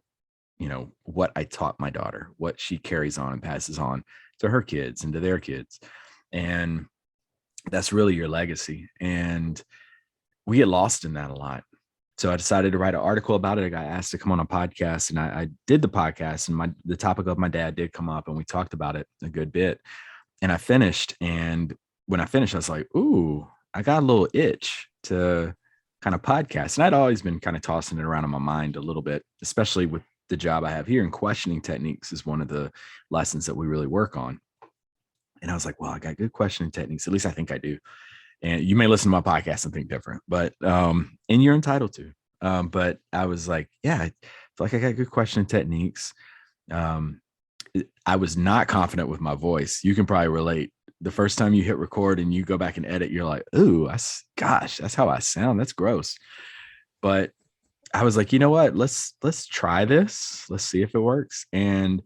what I taught my daughter, what she carries on and passes on to her kids and to their kids. And that's really your legacy. And we get lost in that a lot. So I decided to write an article about it. I got asked to come on a podcast, and I did the podcast, and the topic of my dad did come up, and we talked about it a good bit. And I finished. And when I finished, I was like, ooh, I got a little itch to kind of podcast. And I'd always been kind of tossing it around in my mind a little bit, especially with the job I have here. And questioning techniques is one of the lessons that we really work on. And I was like, well, I got good questioning techniques. At least I think I do. And you may listen to my podcast and think different, but and you're entitled to. But I was like, yeah, I feel like I got good questioning techniques. Um, I was not confident with my voice. You can probably relate. The first time you hit record and you go back and edit, you're like, ooh, gosh, that's how I sound. That's gross. But I was like, you know what? Let's try this. Let's see if it works. And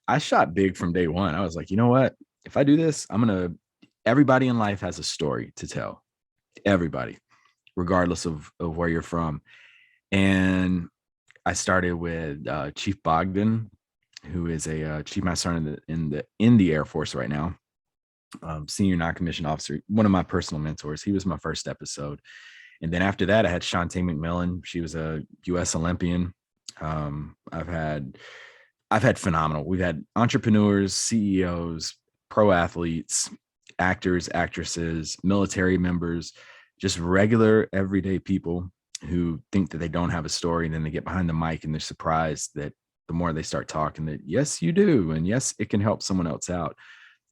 I shot big from day one. I was like, you know what? If I do this, everybody in life has a story to tell. Everybody, regardless of where you're from. And I started with Chief Bogdan, who is a chief master sergeant in the Air Force right now, senior non-commissioned officer, one of my personal mentors. He was my first episode. And then after that, I had Shantae McMillan. She was a U.S. Olympian. I've had phenomenal. We've had entrepreneurs, CEOs, pro athletes, actors, actresses, military members, just regular everyday people who think that they don't have a story, and then they get behind the mic and they're surprised that the more they start talking that yes, you do, and yes, it can help someone else out.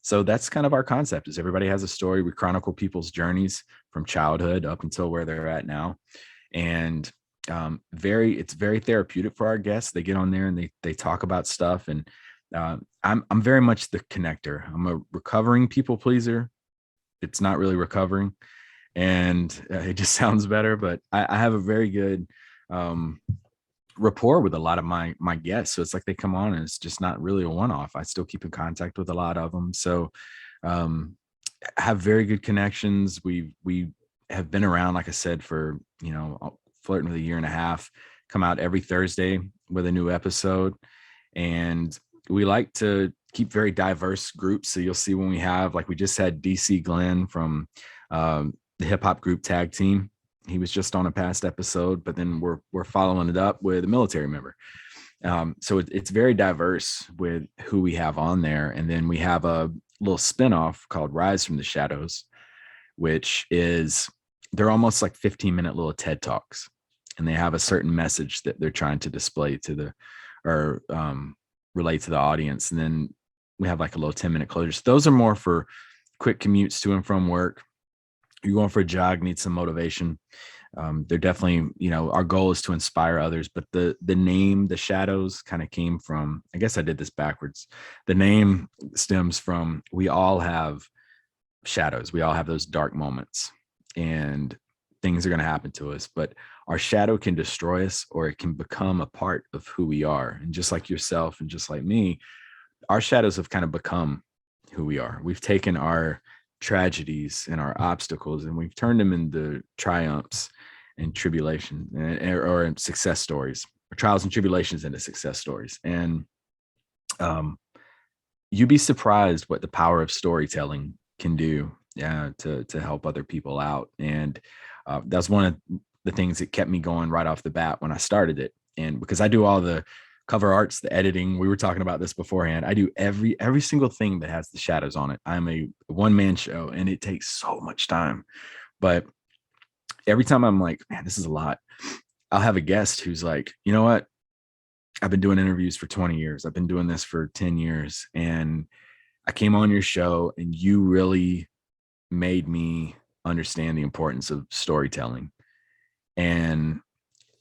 So that's kind of our concept: is everybody has a story. We chronicle people's journeys from childhood up until where they're at now. And it's very therapeutic for our guests. They get on there and they talk about stuff. And I'm very much the connector. I'm a recovering people pleaser. It's not really recovering, and it just sounds better. But I have a very good rapport with a lot of my guests. So it's like they come on and it's just not really a one-off. I still keep in contact with a lot of them. So have very good connections. We have been around, like I said, for flirting with a year and a half. Come out every Thursday with a new episode, and we like to keep very diverse groups. So you'll see when we have, like, we just had DC Glenn from the hip hop group Tag Team. He was just on a past episode, but then we're following it up with a military member. So it's very diverse with who we have on there. And then we have a little spinoff called Rise from the Shadows, which is, they're almost like 15-minute little TED Talks, and they have a certain message that they're trying to display to relate to the audience. And then we have like a little 10-minute closures. Those are more for quick commutes to and from work. You're going for a jog, need some motivation. They're definitely, our goal is to inspire others, but the name, the Shadows, kind of came from, I guess I did this backwards. The name stems from, we all have shadows. We all have those dark moments, and things are going to happen to us, but our shadow can destroy us, or it can become a part of who we are. And just like yourself and just like me, our shadows have kind of become who we are. We've taken our tragedies and our obstacles and we've turned them into triumphs and tribulation or success stories. trials and tribulations into success stories. And you'd be surprised what the power of storytelling can do to help other people out. And that's one of the things that kept me going right off the bat when I started it. And because I do all the cover arts, the editing, we were talking about this beforehand. I do every single thing that has the shadows on it. I'm a one-man show, and it takes so much time. But every time I'm like, man, this is a lot, I'll have a guest who's like, you know what? I've been doing interviews for 20 years. I've been doing this for 10 years. And I came on your show and you really made me understand the importance of storytelling. And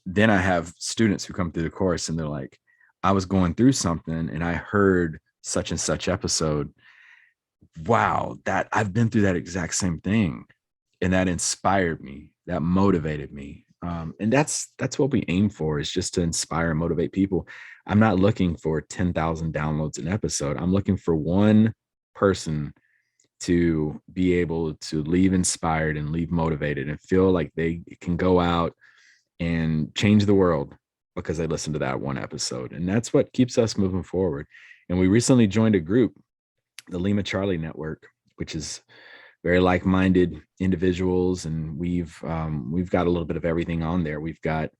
then I have students who come through the course and they're like, I was going through something and I heard such and such episode. Wow, that I've been through that exact same thing. And that inspired me, that motivated me. And that's what we aim for, is just to inspire and motivate people. I'm not looking for 10,000 downloads an episode. I'm looking for one person to be able to leave inspired and leave motivated and feel like they can go out and change the world because they listened to that one episode. And that's what keeps us moving forward. And we recently joined a group, the Lima Charlie Network, which is very like-minded individuals, and we've got a little bit of everything on there. We've got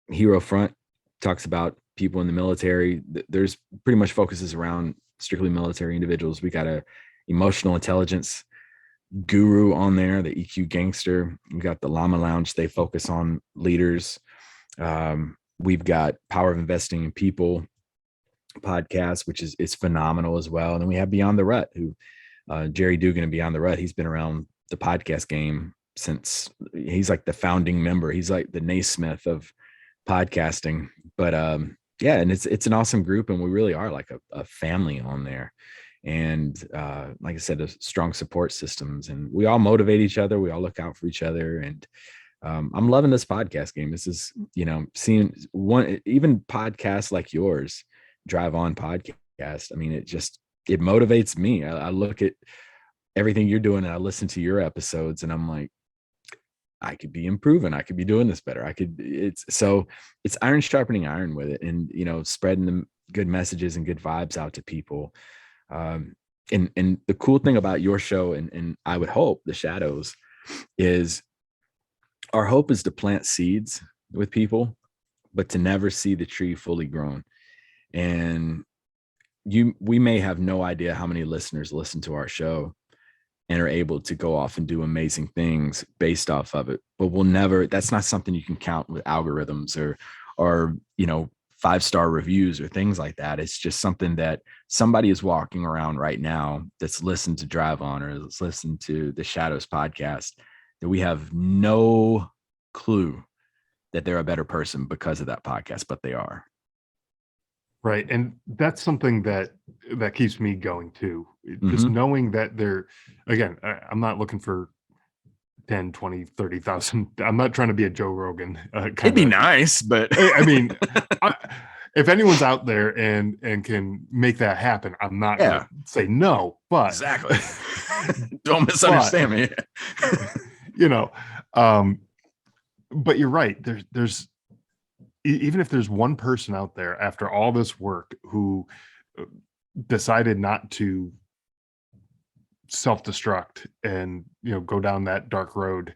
Hero Front, talks about people in the military. There's pretty much focuses around strictly military individuals. We got a emotional intelligence guru on there, the EQ gangster. We got the Llama Lounge. They focus on leaders. We've got Power of Investing in People podcast, which is phenomenal as well. And then we have Beyond the Rut, who Jerry Dugan and Beyond the Rut. He's been around the podcast game since, he's like the founding member. He's like the Naismith of podcasting. But yeah, and it's an awesome group, and we really are like a family on there. And like I said, strong support systems, and we all motivate each other. We all look out for each other. And I'm loving this podcast game. This is, seeing one, even podcasts like yours, Drive On podcast. I mean, it motivates me. I look at everything you're doing and I listen to your episodes and I'm like, I could be improving. I could be doing this better. It's iron sharpening iron with it, and, spreading the good messages and good vibes out to people. And the cool thing about your show, and I would hope the Shadows, is our hope is to plant seeds with people, but to never see the tree fully grown. And we may have no idea how many listeners listen to our show and are able to go off and do amazing things based off of it. But that's not something you can count with algorithms or 5-star reviews or things like that. It's just something that somebody is walking around right now that's listened to Drive On or that's listened to the Shadows podcast, that we have no clue that they're a better person because of that podcast, but they are. Right. And that's something that keeps me going too. Just knowing that again, I'm not looking for 10, 20, 30,000. I'm not trying to be a Joe Rogan. It'd be nice, but I mean, if anyone's out there and can make that happen, I'm not going to say no, but exactly. Don't misunderstand me. But you're right. There's even if there's one person out there after all this work who decided not to self-destruct and go down that dark road,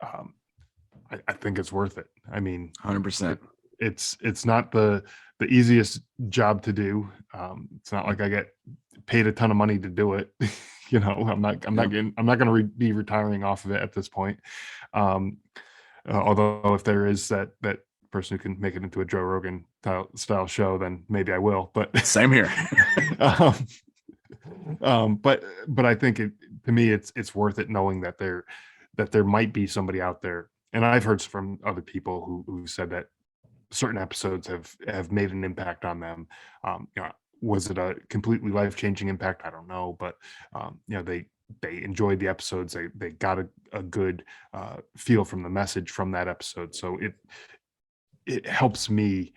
I think it's worth it. I mean, 100%. It's not the easiest job to do. It's not like I get paid a ton of money to do it. I'm not going to be retiring off of it at this point. Although if there is that person who can make it into a Joe Rogan style show, then maybe I will. But same here. But I think to me it's worth it, knowing that there might be somebody out there, and I've heard from other people who said that certain episodes have made an impact on them. Was it a completely life-changing impact? I don't know, but they enjoyed the episodes. They got a good feel from the message from that episode. So it helps me,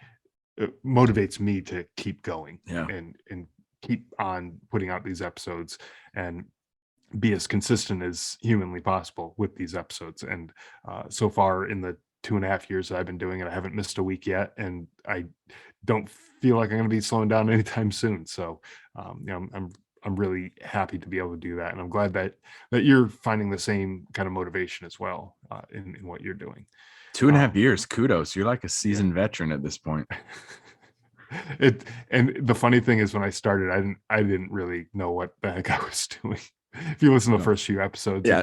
it motivates me to keep going and keep on putting out these episodes and be as consistent as humanly possible with these episodes. And so far in the 2.5 years that I've been doing it. I haven't missed a week yet, and I don't feel like I'm going to be slowing down anytime soon. So, I'm really happy to be able to do that, and I'm glad that you're finding the same kind of motivation as well in what you're doing. 2.5 years, kudos. You're like a Yeah. seasoned veteran at this point. And the funny thing is, when I started, I didn't really know what the heck I was doing. If you listen to the first few episodes, Yeah.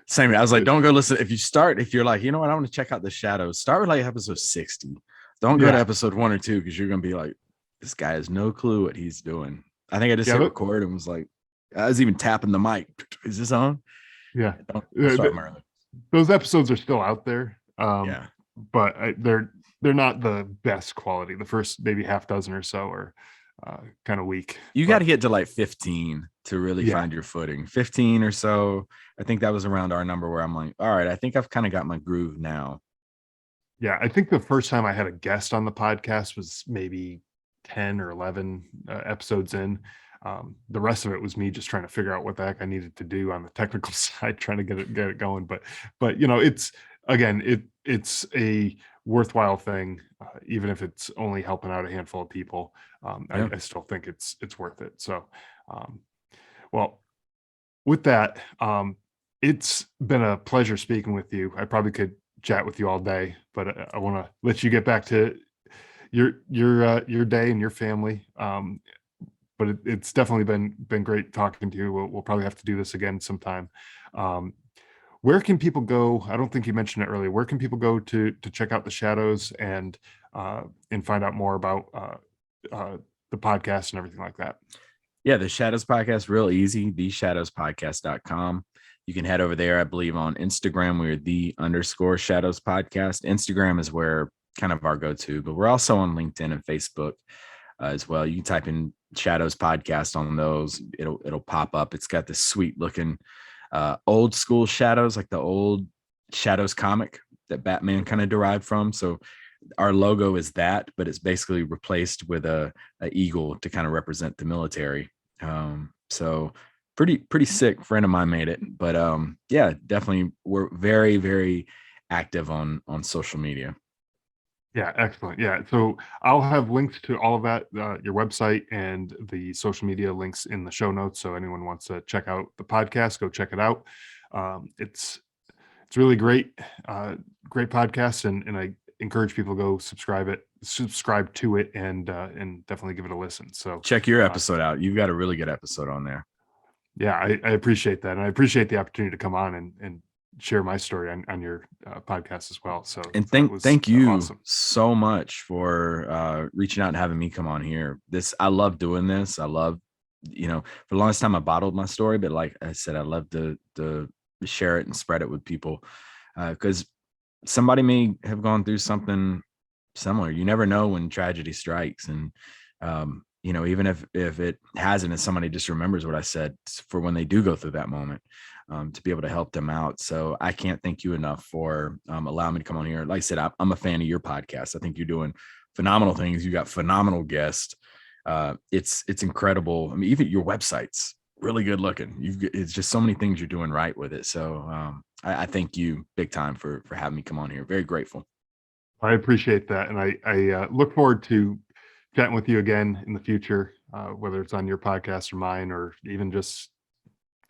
Same. I was like, don't go listen. If you're like, you know what, I want to check out the shadows, start with like episode 60. Don't go to episode 1 or 2, because you're gonna be like, this guy has no clue what he's doing. I think I just hit record and was like, I was even tapping the mic. Is this on? Yeah. Don't start early. Those episodes are still out there. But they're not the best quality. The first maybe half dozen or so are kind of weak. You got to get to like 15 to really find your footing. 15 or so. I think that was around our number where I'm like, all right, I think I've kind of got my groove now. Yeah, I think the first time I had a guest on the podcast was maybe 10 or 11 episodes in. The rest of it was me just trying to figure out what the heck I needed to do on the technical side, trying to get it going. But it's a worthwhile thing, even if it's only helping out a handful of people. I still think it's worth it. So, well, with that, it's been a pleasure speaking with you. I probably could chat with you all day, but I want to let you get back to your day and your family. But it's definitely been great talking to you. We'll probably have to do this again sometime. Where can people go? I don't think you mentioned it earlier. Where can people go to check out the Shadows and find out more about the podcast and everything like that? Yeah, the Shadows Podcast, real easy. theshadowspodcast.com. You can head over there. I believe on Instagram, we're _Shadows Podcast. Instagram is where kind of our go-to, but we're also on LinkedIn and Facebook as well. You can type in Shadows Podcast on those. It'll pop up. It's got this sweet looking old school Shadows, like the old Shadows comic that Batman kind of derived from. So our logo is that, but it's basically replaced with a eagle to kind of represent the military. So pretty sick. Friend of mine made it, but yeah, definitely we're very, very active on social media. Yeah, excellent. Yeah, so I'll have links to all of that, your website and the social media links in the show notes. So anyone wants to check out the podcast, go check it out. It's really great, great podcast, and I encourage people to go subscribe to it, and definitely give it a listen. So check your episode out. You've got a really good episode on there. Yeah, I appreciate that, and I appreciate the opportunity to come on and share my story on your podcast as well. So, and thank you so much for reaching out and having me come on here. I love doing this. I love, for the longest time I bottled my story, but like I said, I love to share it and spread it with people, because somebody may have gone through something similar. You never know when tragedy strikes, and even if it hasn't, and somebody just remembers what I said for when they do go through that moment, to be able to help them out. So I can't thank you enough for allowing me to come on here. Like I said, I'm a fan of your podcast. I think you're doing phenomenal things. You got phenomenal guests. It's incredible. I mean, even your website's really good looking. It's just so many things you're doing right with it. So I thank you big time for having me come on here. Very grateful. I appreciate that. And I look forward to chatting with you again in the future, whether it's on your podcast or mine, or even just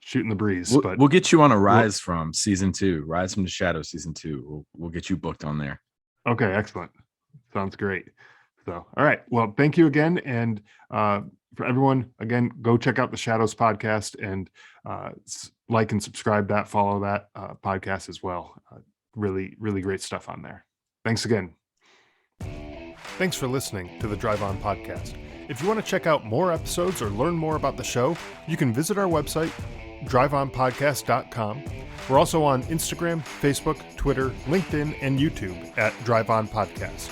shooting the breeze. But we'll get you on a Rise from season 2, Rise from the Shadows season 2. We'll get you booked on there. Okay, excellent. Sounds great. So, all right. Well, thank you again. And for everyone, again, go check out the Shadows podcast and like and subscribe that, follow that podcast as well. Really, really great stuff on there. Thanks again. Thanks for listening to the Drive On Podcast. If you want to check out more episodes or learn more about the show, you can visit our website, driveonpodcast.com. We're also on Instagram, Facebook, Twitter, LinkedIn, and YouTube at Drive On Podcast.